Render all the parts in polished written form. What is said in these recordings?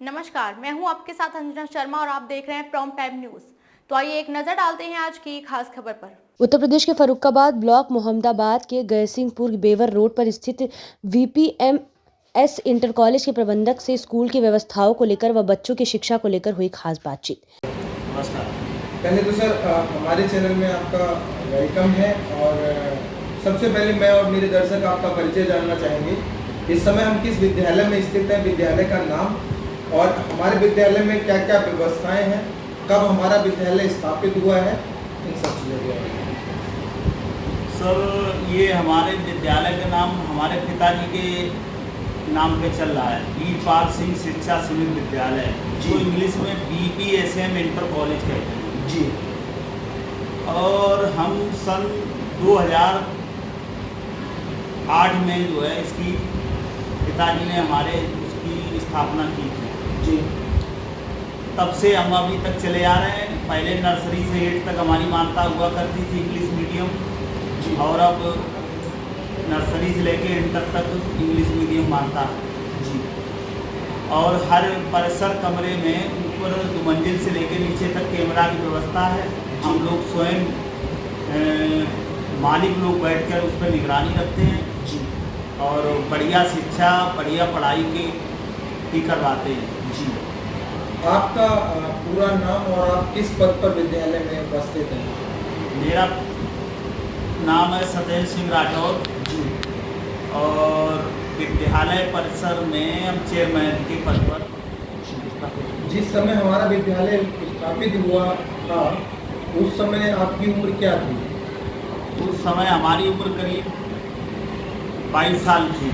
नमस्कार, मैं हूं आपके साथ अंजना शर्मा और आप देख रहे हैं प्रॉम्प्ट टाइम न्यूज। तो आइए एक नजर डालते हैं आज की खास खबर पर। उत्तर प्रदेश के फर्रुखाबाद ब्लॉक मोहम्मदाबाद के गयसिंहपुर बेवर रोड पर स्थित VPMS इंटर कॉलेज के प्रबंधक से स्कूल की व्यवस्थाओं को लेकर व बच्चों की शिक्षा को लेकर हुई खास बातचीत। नमस्कार। पहले तो सर हमारे चैनल में आपका वेलकम है और सबसे पहले मैं और मेरे दर्शक आपका परिचय जानना चाहेंगे। इस समय हम किस विद्यालय में स्थित हैं, विद्यालय का नाम और हमारे विद्यालय में क्या क्या व्यवस्थाएं हैं, कब हमारा विद्यालय स्थापित हुआ है, इन सब चीज़ों के बारे में। सर, ये हमारे विद्यालय का नाम हमारे पिताजी के नाम पे चल रहा है, वीरपाल सिंह शिक्षा समिति विद्यालय, जो इंग्लिश में BPSM इंटर कॉलेज कहते हैं जी। और हम सन 2008 में जो है इसकी पिताजी ने हमारे उसकी स्थापना की थी जी। तब से हम अभी तक चले आ रहे हैं। पहले नर्सरी से 8 तक हमारी मान्यता हुआ करती थी इंग्लिश मीडियम जी। और अब नर्सरी से लेके इंटर तक इंग्लिश मीडियम मानता है जी। और हर परिसर कमरे में ऊपर 2 मंजिल से लेके नीचे तक कैमरा की व्यवस्था है। हम लोग स्वयं मालिक लोग बैठकर उस पर निगरानी रखते हैं जी। और बढ़िया शिक्षा, बढ़िया पढ़ाई की करवाते हैं जी। आपका पूरा नाम और आप किस पद पर विद्यालय में उपस्थित हैं? मेरा नाम है सत्येंद्र सिंह राठौर जी। और विद्यालय परिसर में हम चेयरमैन के पद पर। जिस समय हमारा विद्यालय स्थापित हुआ था उस समय आपकी उम्र क्या थी? उस समय हमारी उम्र करीब 22 साल थी।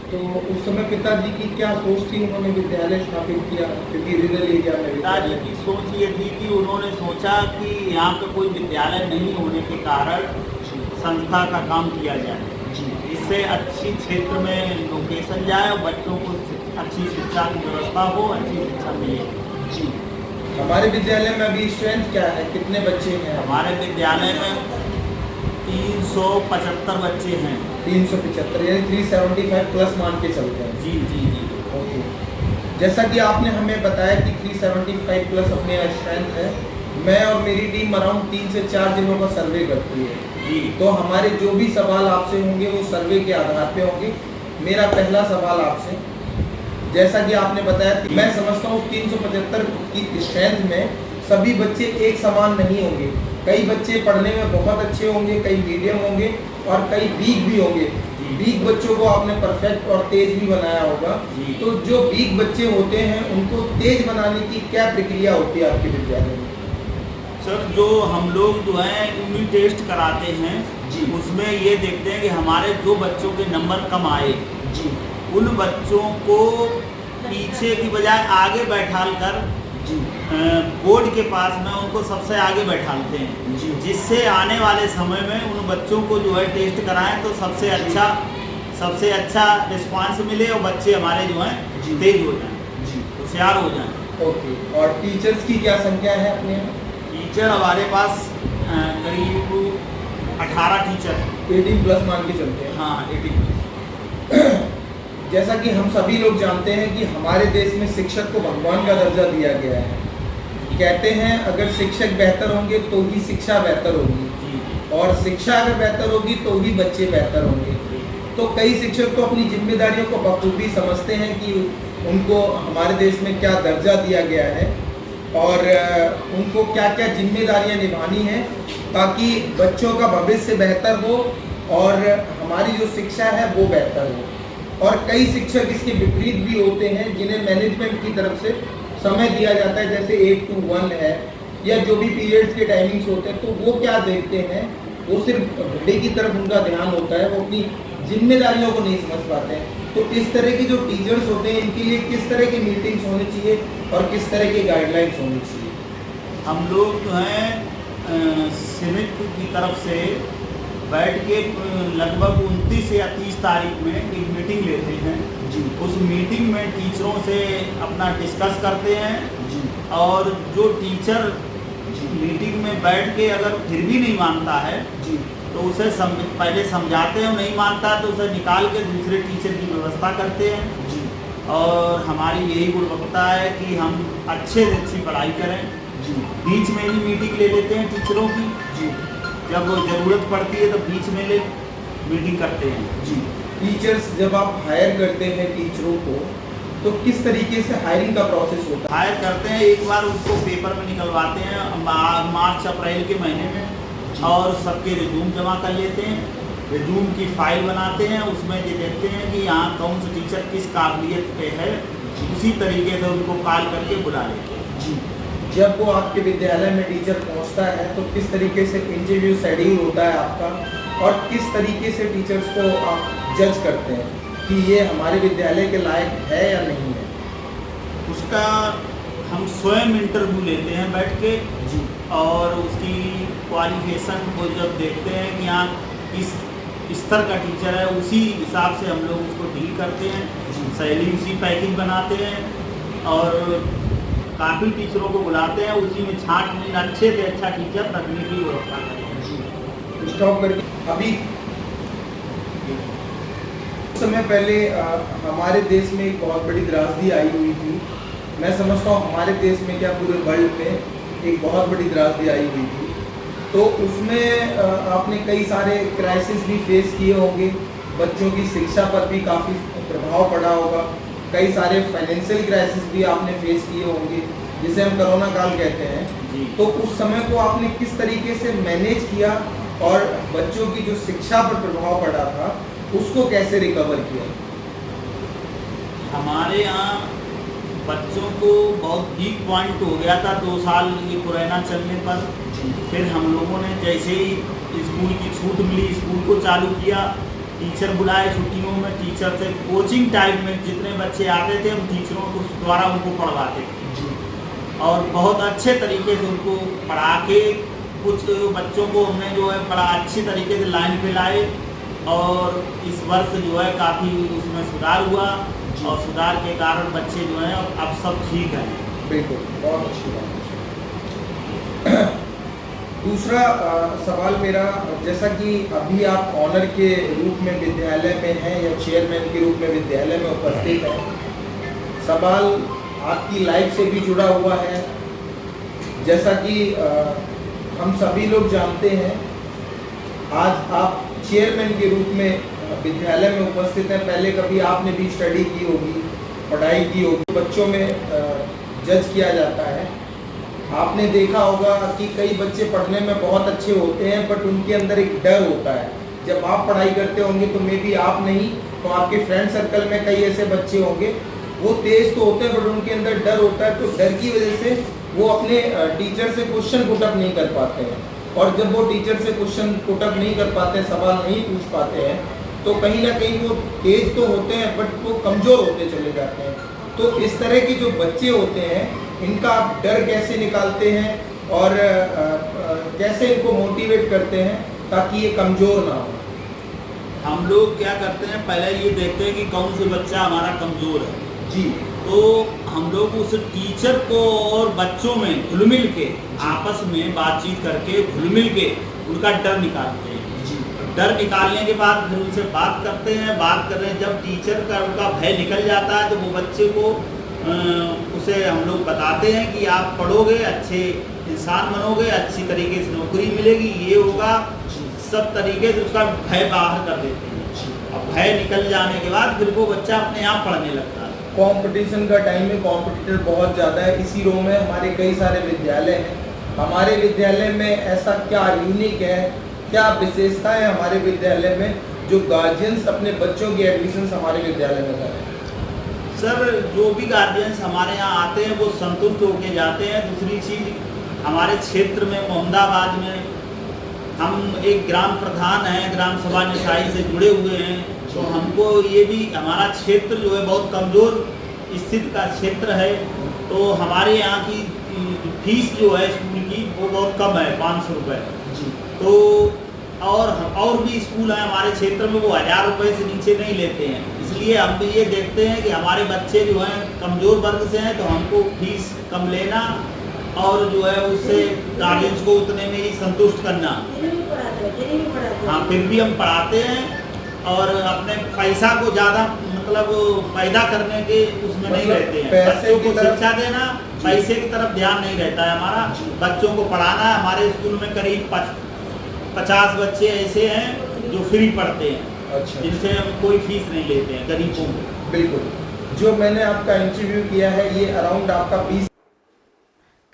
तो उस समय पिताजी की क्या सोच थी, उन्होंने विद्यालय स्थापित किया क्योंकि रिदल एरिया में पिताजी की सोच ये थी कि उन्होंने सोचा कि यहाँ पे कोई विद्यालय नहीं होने के कारण संस्था का काम किया जाए, इससे अच्छी क्षेत्र में लोकेशन जाए और बच्चों को अच्छी शिक्षा की व्यवस्था हो, अच्छी शिक्षा मिले। जी। हमारे विद्यालय में अभी स्ट्रेंथ क्या है, कितने बच्चे हैं? हमारे विद्यालय में 375 बच्चे हैं। 375 यानी 375 प्लस मान के चलते हैं। जी जी जी। ओके। जैसा कि आपने हमें बताया कि 375 प्लस अपने स्ट्रेंथ है, मैं और मेरी टीम अराउंड 3 से 4 दिनों का सर्वे करती है जी। तो हमारे जो भी सवाल आपसे होंगे वो सर्वे के आधार पे होंगे। मेरा पहला सवाल आपसे, जैसा कि आपने बताया, मैं समझता हूँ 375 की स्ट्रेंथ में सभी बच्चे एक समान नहीं होंगे। कई बच्चे पढ़ने में बहुत अच्छे होंगे, कई मीडियम होंगे और कई वीक भी होंगे। वीक बच्चों को आपने परफेक्ट और तेज भी बनाया होगा। तो जो वीक बच्चे होते हैं उनको तेज बनाने की क्या प्रक्रिया होती है आपके विद्यालय में? सर, जो हम लोग जो है यूनिट टेस्ट कराते हैं जी, उसमें ये देखते हैं कि हमारे जो बच्चों के नंबर कम आए जी, उन बच्चों को पीछे की बजाय आगे बैठाल कर जी, बोर्ड के पास में उनको सबसे आगे बैठाते हैं जी, जिससे आने वाले समय में उन बच्चों को जो है टेस्ट कराएं तो सबसे अच्छा रिस्पांस मिले और बच्चे हमारे जो हैं जी, तेज हो जाएं, जी। होशियार हो जाएं। ओके। और टीचर्स की क्या संख्या है अपने यहाँ? टीचर हमारे पास करीब 18 टीचर हैं। 18 प्लस मान के चलते हैं। हाँ, 18। जैसा कि हम सभी लोग जानते हैं कि हमारे देश में शिक्षक को भगवान का दर्जा दिया गया है। कहते हैं अगर शिक्षक बेहतर होंगे तो ही शिक्षा बेहतर होगी और शिक्षा अगर बेहतर होगी तो ही बच्चे बेहतर होंगे। तो कई शिक्षक तो अपनी जिम्मेदारियों को बखूबी समझते हैं कि उनको हमारे देश में क्या दर्जा दिया गया है और उनको क्या क्या जिम्मेदारियां निभानी है ताकि बच्चों का भविष्य बेहतर हो और हमारी जो शिक्षा है वो बेहतर हो। और कई शिक्षक इसके विपरीत भी होते हैं जिन्हें मैनेजमेंट की तरफ से समय दिया जाता है, जैसे 8 to 1 है या जो भी पीरियड्स के टाइमिंग्स होते हैं, तो वो क्या देखते हैं, वो सिर्फ घंटे की तरफ उनका ध्यान होता है, वो अपनी जिम्मेदारियों को नहीं समझ पाते हैं। तो इस तरह के जो टीचर्स होते हैं इनके लिए किस तरह की मीटिंग्स होनी चाहिए और किस तरह की गाइडलाइंस होनी चाहिए? हम लोग जो हैं समिति की तरफ से बैठ के लगभग 29 या 30 तारीख में एक मीटिंग लेते हैं जी। उस मीटिंग में टीचरों से अपना डिस्कस करते हैं जी। और जो टीचर मीटिंग में बैठ के अगर फिर भी नहीं मानता है जी, तो उसे पहले समझाते हैं, नहीं मानता तो उसे निकाल के दूसरे टीचर की व्यवस्था करते हैं। जी। और हमारी यही गुणवत्ता है कि हम अच्छे से अच्छी पढ़ाई करें। जी बीच में ही मीटिंग ले लेते हैं टीचरों की, जी जब ज़रूरत पड़ती है तो बीच में ले मीटिंग करते हैं। जी। टीचर्स जब आप हायर करते हैं टीचरों को, तो किस तरीके से हायरिंग का प्रोसेस होता हायर करते हैं, एक बार उसको पेपर में निकलवाते हैं मार्च अप्रैल के महीने में, और सबके रिज्यूम जमा कर लेते हैं। रिज्यूम की फाइल बनाते हैं, उसमें ये देखते हैं कि यहाँ कौन से टीचर किस काबिलियत पे है, उसी तरीके से उनको कॉल करके बुला लेते हैं। जी। जब वो आपके विद्यालय में टीचर पहुंचता है तो किस तरीके से इंटरव्यू शेड्यूल होता है आपका, और किस तरीके से टीचर्स को आप जज करते हैं कि ये हमारे विद्यालय के लायक है या नहीं है? उसका हम स्वयं इंटरव्यू लेते हैं बैठ के जी और उसकी क्वालिफिकेशन को जब देखते हैं कि हाँ इस स्तर का टीचर है, उसी हिसाब से हम लोग उसको डील करते हैं, सैलरी उसी पैकेज बनाते हैं और काफ़ी टीचरों को बुलाते हैं, उसी में छांटबीन अच्छे से अच्छा टीचर रखने की व्यवस्था करते हैं। स्टॉप करके अभी समय पहले हमारे देश में एक बहुत बड़ी त्रासदी आई हुई थी। मैं समझता हूँ हमारे देश में क्या पूरे वर्ल्ड में एक बहुत बड़ी त्रासदी आई हुई थी। तो उसमें आपने कई सारे क्राइसिस भी फेस किए होंगे, बच्चों की शिक्षा पर भी काफ़ी प्रभाव पड़ा होगा, कई सारे फाइनेंशियल क्राइसिस भी आपने फेस किए होंगे, जिसे हम कोरोना काल कहते हैं। तो उस समय को आपने किस तरीके से मैनेज किया और बच्चों की जो शिक्षा पर प्रभाव पड़ा था उसको कैसे रिकवर किया? हमारे यहाँ बच्चों को बहुत वीक पॉइंट हो गया था 2 साल ये कोरोना चलने पर। फिर हम लोगों ने जैसे ही स्कूल की छूट मिली, स्कूल को चालू किया, टीचर बुलाए छुट्टियों में, टीचर से कोचिंग टाइप में जितने बच्चे आते थे हम टीचरों को द्वारा उनको पढ़वाते थे और बहुत अच्छे तरीके से उनको पढ़ा के कुछ बच्चों को हमने जो है बड़ा अच्छी तरीके से लाइन पे लाए और इस वर्ष जो है काफ़ी उसमें सुधार हुआ और सुधार के कारण बच्चे जो हैं अब सब ठीक हैं। बिल्कुल, बहुत अच्छी बात है। दूसरा सवाल मेरा, जैसा कि अभी आप ऑनर के रूप में विद्यालय में हैं या चेयरमैन के रूप में विद्यालय में उपस्थित हैं, सवाल आपकी लाइफ से भी जुड़ा हुआ है। जैसा कि हम सभी लोग जानते हैं, आज आप चेयरमैन के रूप में विद्यालय में उपस्थित हैं। पहले कभी आपने भी स्टडी की होगी, पढ़ाई की होगी, बच्चों में जज किया जाता है। आपने देखा होगा कि कई बच्चे पढ़ने में बहुत अच्छे होते हैं, बट उनके अंदर एक डर होता है। जब आप पढ़ाई करते होंगे तो मे बी आप नहीं तो आपके फ्रेंड सर्कल में कई ऐसे बच्चे होंगे, वो तेज तो होते हैं बट उनके अंदर डर होता है। तो डर की वजह से वो अपने टीचर से क्वेश्चन पुटअप नहीं कर पाते हैं, और जब वो टीचर से क्वेश्चन पुटअप नहीं कर पाते, सवाल नहीं पूछ पाते हैं, तो कहीं ना कहीं वो तेज तो होते हैं बट वो कमज़ोर होते चले जाते हैं। तो इस तरह के जो बच्चे होते हैं, इनका आप डर कैसे निकालते हैं और कैसे इनको मोटिवेट करते हैं ताकि ये कमज़ोर ना हो? हम लोग क्या करते हैं, पहले ये देखते हैं कि कौन से बच्चा हमारा कमज़ोर है जी। तो हम लोग उस टीचर को और बच्चों में घुल मिल के आपस में बातचीत करके घुल मिल के उनका डर निकालते हैं। डर निकालने के बाद फिर उनसे बात करते हैं, बात कर रहे हैं, जब टीचर का उनका भय निकल जाता है तो वो बच्चे को उसे हम लोग बताते हैं कि आप पढ़ोगे, अच्छे इंसान बनोगे, अच्छी तरीके से नौकरी मिलेगी, ये होगा, सब तरीके से उसका भय बाहर कर देते हैं। अब भय निकल जाने के बाद फिर वो बच्चा अपने आप पढ़ने लगता है। कंपटीशन का टाइम है, कॉम्पिटिटर बहुत ज़्यादा है। इसी रो में हमारे कई सारे विद्यालय हैं। हमारे विद्यालय में ऐसा क्या यूनिक है, क्या विशेषता है हमारे विद्यालय में जो गार्जियंस अपने बच्चों की एडमिशन हमारे विद्यालय में करें? सर, जो भी गार्जियंस हमारे यहाँ आते हैं वो संतुष्ट होकर जाते हैं। दूसरी चीज़, हमारे क्षेत्र में मोहम्मदाबाद में हम एक ग्राम प्रधान हैं, ग्राम सभा निशाई से जुड़े हुए हैं, तो हमको ये भी हमारा क्षेत्र जो है बहुत कमज़ोर स्थिति का क्षेत्र है। तो हमारे यहाँ की फीस जो है स्कूल की वो बहुत कम है, 500 रुपये। तो और भी स्कूल हैं हमारे क्षेत्र में, वो 1000 रुपये से नीचे नहीं लेते हैं। इसलिए हम भी ये देखते हैं कि हमारे बच्चे जो हैं कमज़ोर वर्ग से हैं, तो हमको फीस कम लेना और जो है उससे गार्जियंस को उतने में ही संतुष्ट करना। हाँ, फिर भी हम पढ़ाते हैं और अपने पैसा को ज़्यादा मतलब पैदा करने के उसमें नहीं मतलब रहते हैं। पैसे बच्चों की को तरफ- शिक्षा देना, पैसे की तरफ ध्यान नहीं रहता है हमारा। बच्चों को पढ़ाना है। हमारे स्कूल में करीब 50 बच्चे ऐसे हैं जो फ्री पढ़ते हैं, अच्छा, जिनसे हम कोई फीस नहीं लेते हैं, गरीबों को। बिल्कुल। जो मैंने आपका इंटरव्यू किया है ये अराउंड आपका 20।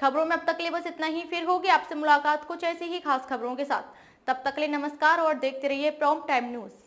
खबरों में अब तक के लिए बस इतना ही। फिर होगी आपसे मुलाकात कुछ ऐसी ही खास खबरों के साथ। तब तक के लिए नमस्कार और देखते रहिए प्रॉम्प्ट टाइम न्यूज।